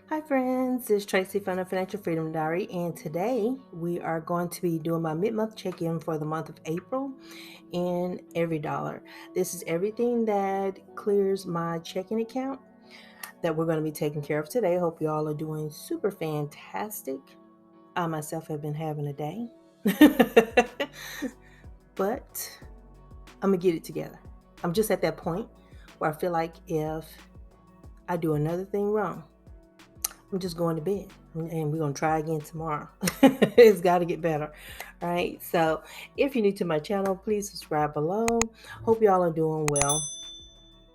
Hi friends, it's Tracy from the Financial Freedom Diary, and today we are going to be doing my mid-month check-in for the month of April in EveryDollar. This is everything that clears my checking account that we're going to be taking care of today. I hope you all are doing super fantastic. I myself have been having a day, but I'm going to get it together. I'm just at that point where I feel like if I do another thing wrong, I'm just going to bed and we're going to try again tomorrow. It's got to get better. All right. So if you're new to my channel, please subscribe below. Hope y'all are doing well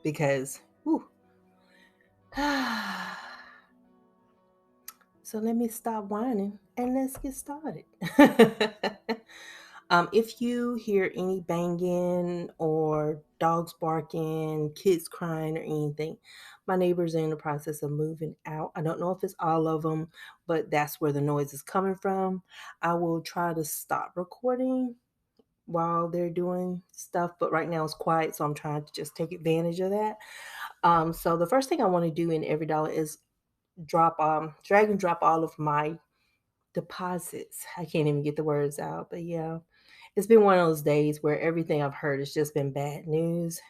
because, whew. So let me stop whining and let's get started. If you hear any banging or dogs barking, kids crying, or anything, my neighbors are in the process of moving out. I don't know if it's all of them, but that's where the noise is coming from. I will try to stop recording while they're doing stuff, but right now it's quiet, so I'm trying to just take advantage of that. So the first thing I want to do in EveryDollar is drag and drop all of my deposits. I can't even get the words out, but yeah, it's been one of those days where everything I've heard has just been bad news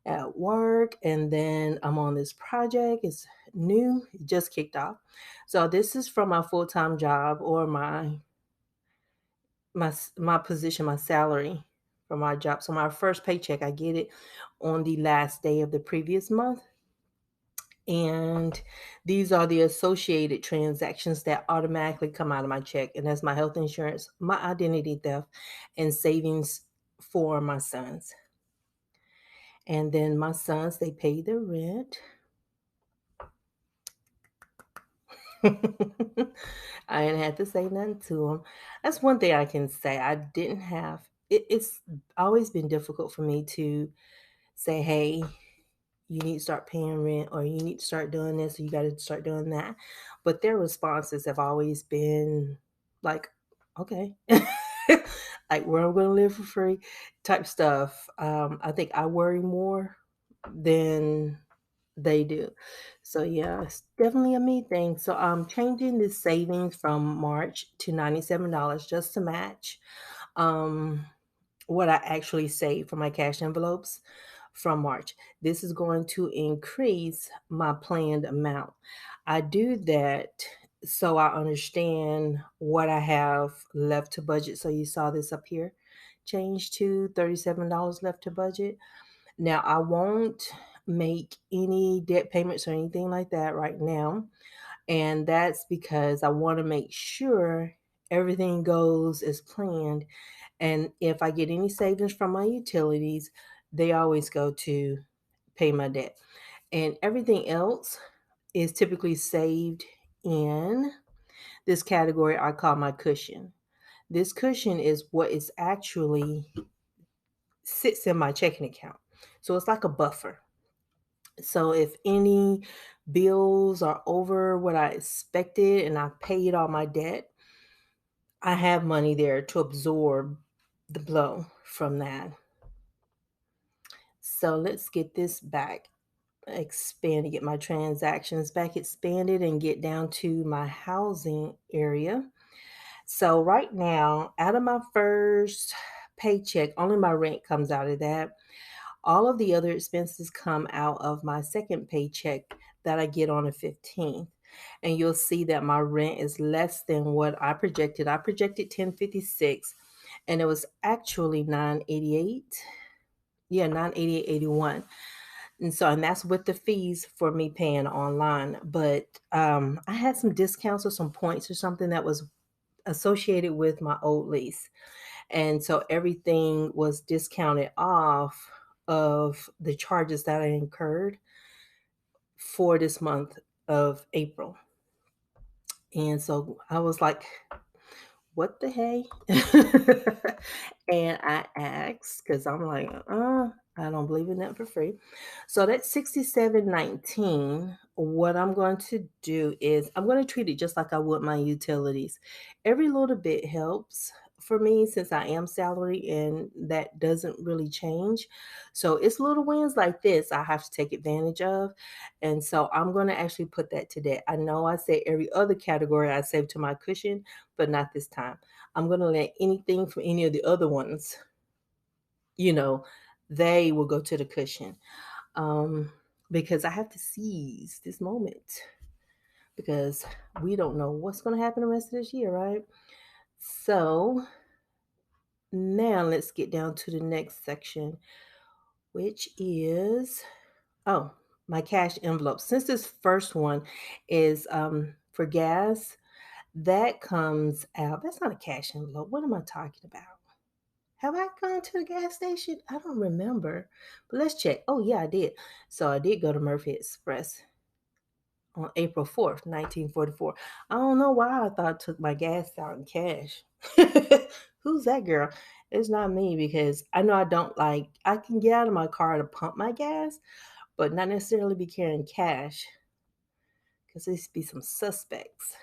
at work. And then I'm on this project. It's new, it just kicked off. So this is from my full-time job or my position, my salary for my job. So my first paycheck, I get it on the last day of the previous month. And these are the associated transactions that automatically come out of my check. And that's my health insurance, my identity theft, and savings for my sons. And then my sons, they pay their rent. I didn't have to say nothing to them. That's one thing I can say. I didn't have it's always been difficult for me to say, hey, you need to start paying rent or you need to start doing this or you got to start doing that. But their responses have always been like, okay, like where I'm going to live for free type stuff. I think I worry more than they do. So yeah, it's definitely a me thing. So I'm changing the savings from March to $97 just to match um, what I actually save for my cash envelopes from March. This is going to increase my planned amount. I do that so I understand what I have left to budget. So you saw this up here, change to $37 left to budget. Now I won't make any debt payments or anything like that right now. And that's because I want to make sure everything goes as planned. And if I get any savings from my utilities, they always go to pay my debt. And everything else is typically saved in this category I call my cushion. This cushion is what is actually sits in my checking account. So it's like a buffer. So if any bills are over what I expected and I paid all my debt, I have money there to absorb the blow from that. So let's get this back expanded, get my transactions back expanded and get down to my housing area. So right now, out of my first paycheck, only my rent comes out of that. All of the other expenses come out of my second paycheck that I get on the 15th. And you'll see that my rent is less than what I projected. I projected 1056 and it was actually 988. Yeah, 988.81. And that's with the fees for me paying online. But I had some discounts or some points or something that was associated with my old lease. And so everything was discounted off of the charges that I incurred for this month of April. And so I was like, what the hey? And I asked, because I'm like, I don't believe in that for free. So that's 67.19. What I'm going to do is I'm going to treat it just like I would my utilities. Every little bit helps. for me since I am salary and that doesn't really change. So it's little wins like this I have to take advantage of. And so I'm going to actually put that today. I know I say every other category I save to my cushion, but not this time. I'm going to let anything from any of the other ones, you know, they will go to the cushion. Um, because I have to seize this moment because we don't know what's going to happen the rest of this year, right? So now let's get down to the next section, which is oh, my cash envelope. Since this first one is for gas, that comes out. That's not a cash envelope. What am I talking about? Have I gone to the gas station? I don't remember. But let's check. Oh yeah, I did. So I did go to Murphy Express on April 4th, 1944. I don't know why I thought I took my gas out in cash. Who's that girl? It's not me because I know I don't like, I can get out of my car to pump my gas, but not necessarily be carrying cash because there used to be some suspects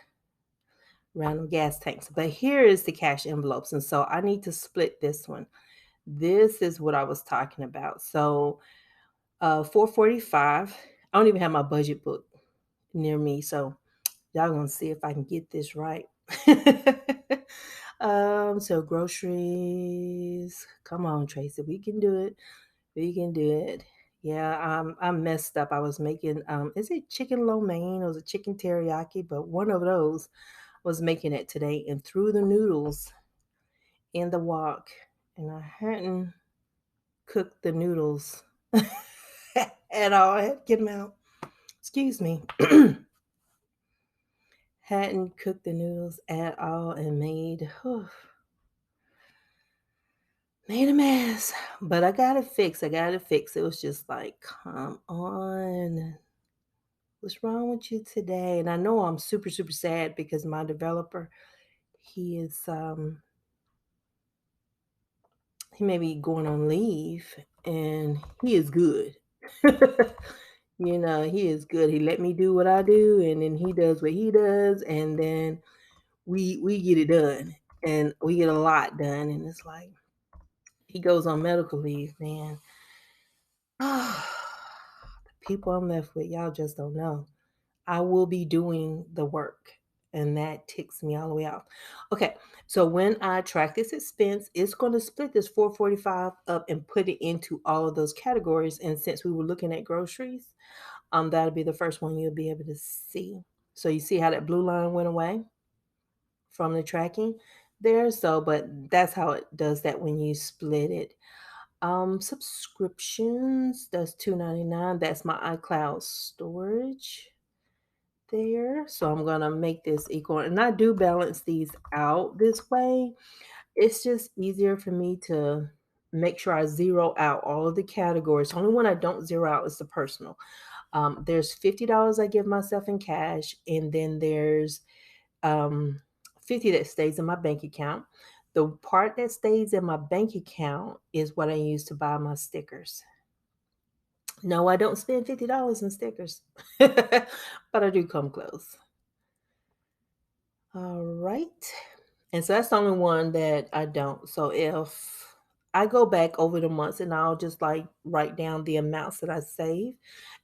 around the gas tanks. But here is the cash envelopes. And so I need to split this one. This is what I was talking about. So 445. I don't even have my budget book near me. So y'all gonna see if I can get this right. So groceries. Come on, Tracy. We can do it. We can do it. Yeah, I messed up. I was making is it chicken lo mein or was it chicken teriyaki? But one of those was making it today and threw the noodles in the wok. And I hadn't cooked the noodles at all. I had to get them out. Excuse me. Hadn't cooked the noodles at all and made a mess. But I got it fixed. I got it fixed. It was just like, come on. What's wrong with you today? And I know I'm super, super sad because my developer, he is he may be going on leave and he is good. He is good. He let me do what I do and then he does what he does and then we get it done and we get a lot done and it's like he goes on medical leave, man. The people I'm left with, y'all just don't know. I will be doing the work, and that ticks me all the way out. Okay, so when I track this expense, it's going to split this 445 up and put it into all of those categories. And since we were looking at groceries, that'll be the first one you'll be able to see. So you see how that blue line went away from the tracking there. So, but that's how it does that when you split it. Subscriptions, that's $2.99. That's my iCloud storage there. So I'm gonna make this equal. And I do balance these out this way. It's just easier for me to make sure I zero out all of the categories. The only one I don't zero out is the personal. There's $50 I give myself in cash, and then there's 50 that stays in my bank account. The part that stays in my bank account is what I use to buy my stickers. No, I don't spend $50 in stickers, but I do come close. All right. And so that's the only one that I don't. So if I go back over the months and I'll just like write down the amounts that I save.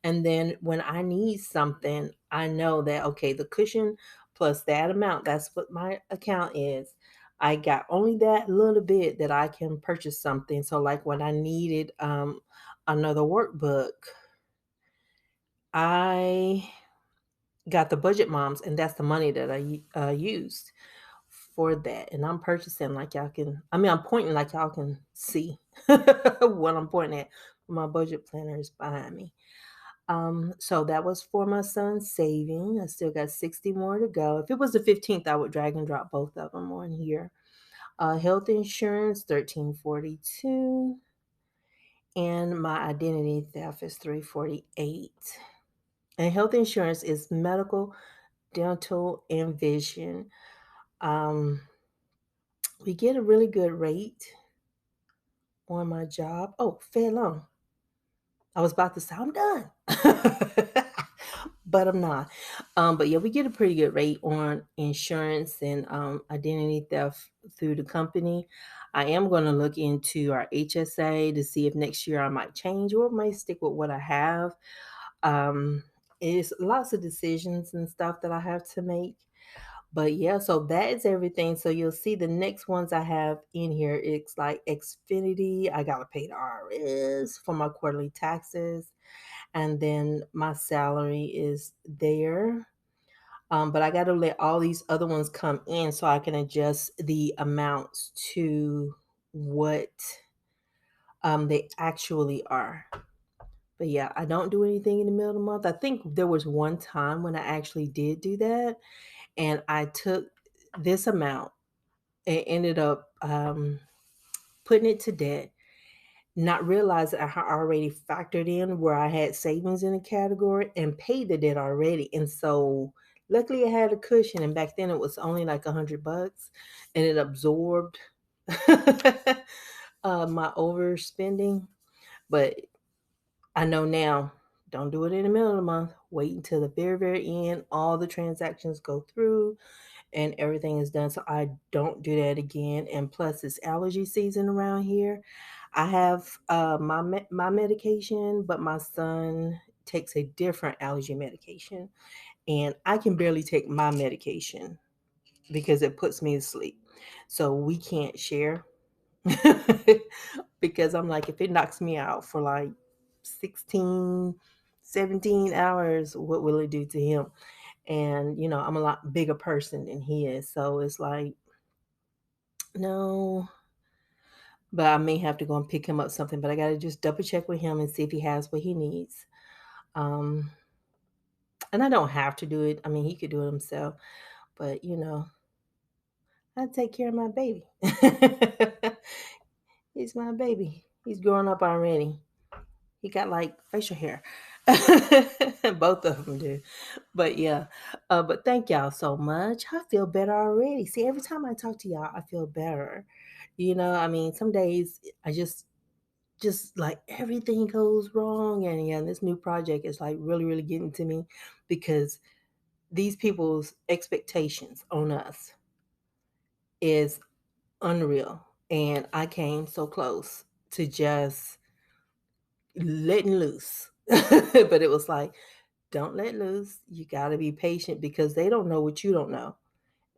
And then when I need something, I know that, okay, the cushion plus that amount, that's what my account is. I got only that little bit that I can purchase something. So like when I needed another workbook, I got the budget moms and that's the money that I used for that. And I'm purchasing like y'all can, I'm pointing like y'all can see what I'm pointing at. My budget planner is behind me. So that was for my son's saving. I still got 60 more to go. If it was the 15th, I would drag and drop both of them on here. Health insurance, 1342. And my identity theft is 348. And health insurance is medical, dental, and vision. We get a really good rate on my job. Oh, Fed loan. I was about to say I'm done. but I'm not. But yeah, we get a pretty good rate on insurance and identity theft through the company. I am going to look into our HSA to see if next year I might change or might stick with what I have. Um, it's lots of decisions and stuff that I have to make. But yeah, so that is everything. So you'll see the next ones I have in here. It's like Xfinity. I gotta pay the IRS for my quarterly taxes, and then my salary is there. But I got to let all these other ones come in so I can adjust the amounts to what they actually are. But yeah, I don't do anything in the middle of the month. I think there was one time when I actually did do that, and I took this amount and ended up putting it to debt, not realizing I had already factored in where I had savings in a category and paid the debt already. And so luckily I had a cushion, and back then it was only like $100, and it absorbed my overspending. But I know now, don't do it in the middle of the month. Wait until the very, very end. All the transactions go through and everything is done. So I don't do that again. And plus, it's allergy season around here. I have my medication, but my son takes a different allergy medication, and I can barely take my medication because it puts me to sleep. So we can't share because I'm like, if it knocks me out for like 16, 17 hours, what will it do to him? And, I'm a lot bigger person than he is. So it's like, no, but I may have to go and pick him up something, but I got to just double check with him and see if he has what he needs. Um, and I don't have to do it. I mean, he could do it himself, but, I take care of my baby. He's my baby. He's growing up already. He got like facial hair. Both of them do. But yeah. But thank y'all so much. I feel better already. See, every time I talk to y'all, I feel better. I mean, some days I just like everything goes wrong. And yeah, this new project is like really, really getting to me because these people's expectations on us is unreal. And I came so close to just letting loose. But it was like, don't let loose. You got to be patient because they don't know what you don't know.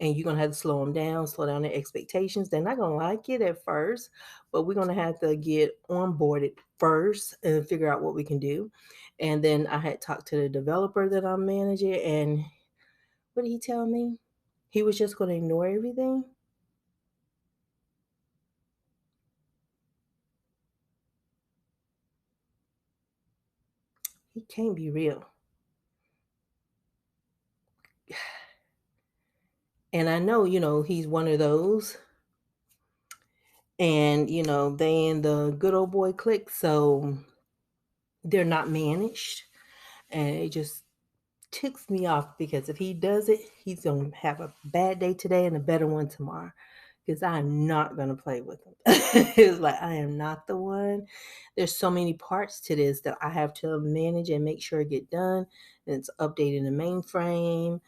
And you're going to have to slow down their expectations. They're not going to like it at first, but we're going to have to get onboarded first and figure out what we can do. And then I had talked to the developer that I'm managing, and what did he tell me? He was just going to ignore everything. He can't be real. And I know, he's one of those. And, they in the good old boy clique. So they're not managed. And it just ticks me off because if he does it, he's going to have a bad day today and a better one tomorrow because I'm not going to play with him. It's like, I am not the one. There's so many parts to this that I have to manage and make sure it get done. And it's updating the mainframe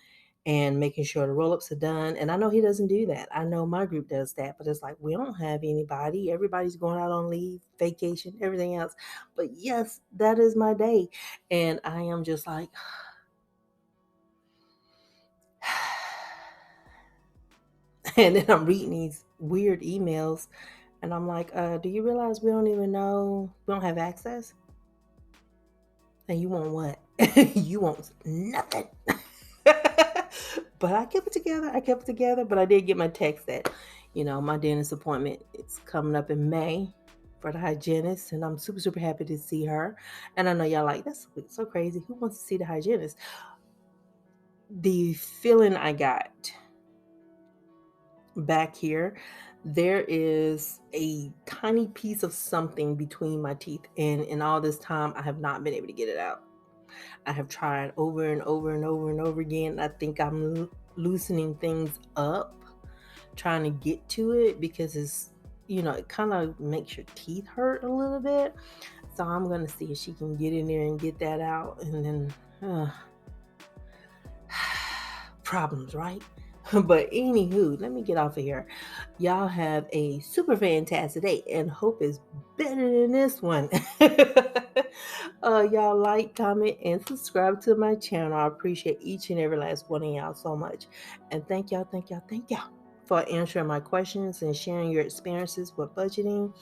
and making sure the roll-ups are done. And I know he doesn't do that. I know my group does that, but it's like, we don't have anybody. Everybody's going out on leave, vacation, everything else. But yes, that is my day. And I am just like, and then I'm reading these weird emails and I'm like, do you realize we don't even know, we don't have access? And you want what? You want nothing. But I kept it together. But I did get my text that, my dentist appointment is coming up in May for the hygienist. And I'm super, super happy to see her. And I know y'all like, that's so crazy. Who wants to see the hygienist? The feeling I got back here, there is a tiny piece of something between my teeth. And in all this time, I have not been able to get it out. I have tried over and over and over and over again. I think I'm loosening things up, trying to get to it because it's, it kind of makes your teeth hurt a little bit. So I'm going to see if she can get in there and get that out. And then problems, right? But anywho, let me get off of here. Y'all have a super fantastic day, and hope is better than this one. Y'all like, comment, and subscribe to my channel. I appreciate each and every last one of y'all so much. And thank y'all for answering my questions and sharing your experiences with budgeting,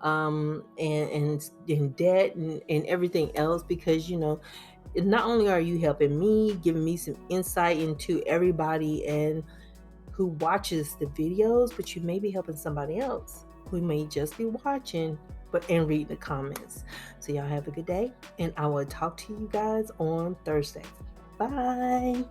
and debt and everything else, because not only are you helping me, giving me some insight into everybody and who watches the videos, but you may be helping somebody else who may just be watching and read the comments. So y'all have a good day, and I will talk to you guys on Thursday. Bye.